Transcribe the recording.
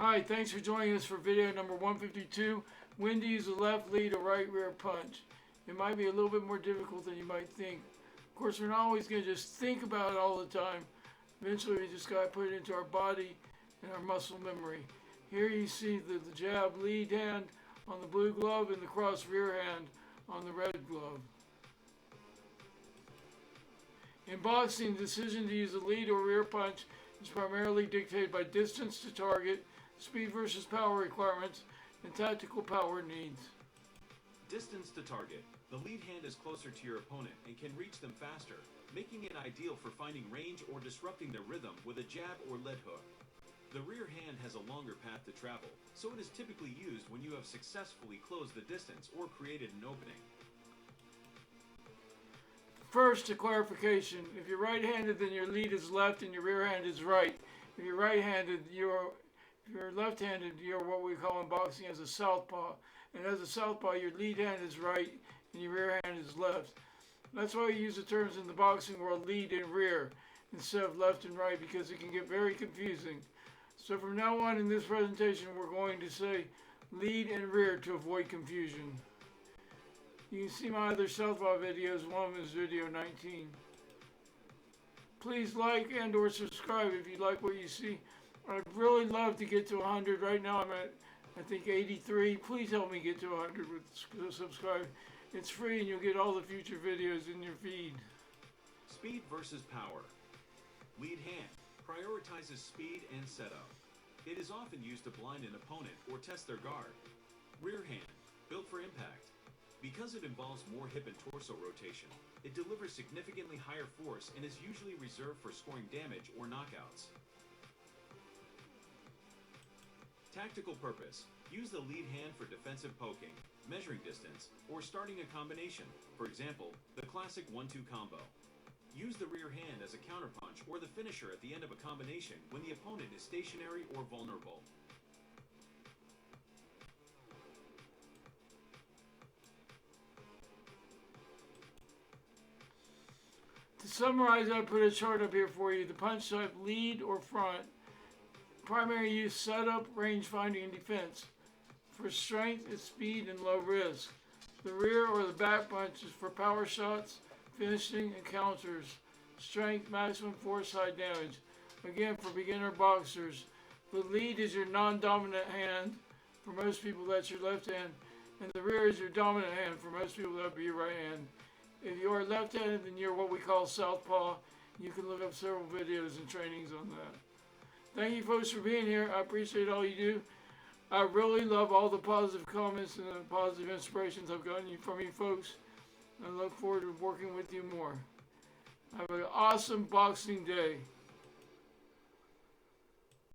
Hi, thanks for joining us for video number 152. When to use the left lead or right rear punch. It might be a little bit more difficult than you might think. Of course, we're not always going to just think about it all the time. Eventually, we just got to put it into our body and our muscle memory. Here you see the jab lead hand on the blue glove and the cross rear hand on the red glove. In boxing, the decision to use the lead or rear punch is primarily dictated by distance to target, speed versus power requirements, and tactical power needs. Distance to target. The lead hand is closer to your opponent and can reach them faster, making it ideal for finding range or disrupting their rhythm with a jab or lead hook. The rear hand has a longer path to travel, so it is typically used when you have successfully closed the distance or created an opening. First, a clarification. If you're right-handed, then your lead is left and your rear hand is right. If you're right-handed, if you're left-handed, you're what we call in boxing as a southpaw. And as a southpaw, your lead hand is right and your rear hand is left. That's why we use the terms in the boxing world lead and rear instead of left and right, because it can get very confusing. So from now on in this presentation, we're going to say lead and rear to avoid confusion. You can see my other southpaw videos. One of them is video 19. Please like and or subscribe if you like what you see. I'd really love to get to 100. Right now I'm at, I think, 83. Please help me get to 100 with subscribe. It's free and you'll get all the future videos in your feed. Speed versus power. Lead hand prioritizes speed and setup. It is often used to blind an opponent or test their guard. Rear hand, built for impact. Because it involves more hip and torso rotation, it delivers significantly higher force and is usually reserved for scoring damage or knockouts. Tactical purpose. Use the lead hand for defensive poking, measuring distance, or starting a combination. For example, the classic 1-2 combo. Use the rear hand as a counterpunch or the finisher at the end of a combination when the opponent is stationary or vulnerable. To summarize, I put a chart up here for you. The punch type, lead or front. Primary use, setup, range finding, and defense. For strength, it's speed and low risk. The rear or the back punch is for power shots, finishing, and counters. Strength, maximum force, high damage. Again, for beginner boxers, the lead is your non-dominant hand. For most people, that's your left hand. And the rear is your dominant hand. For most people, that would be your right hand. If you are left-handed, then you're what we call southpaw. You can look up several videos and trainings on that. Thank you folks for being here. I appreciate all you do. I really love all the positive comments and the positive inspirations I've gotten from you folks. I look forward to working with you more. Have an awesome boxing day.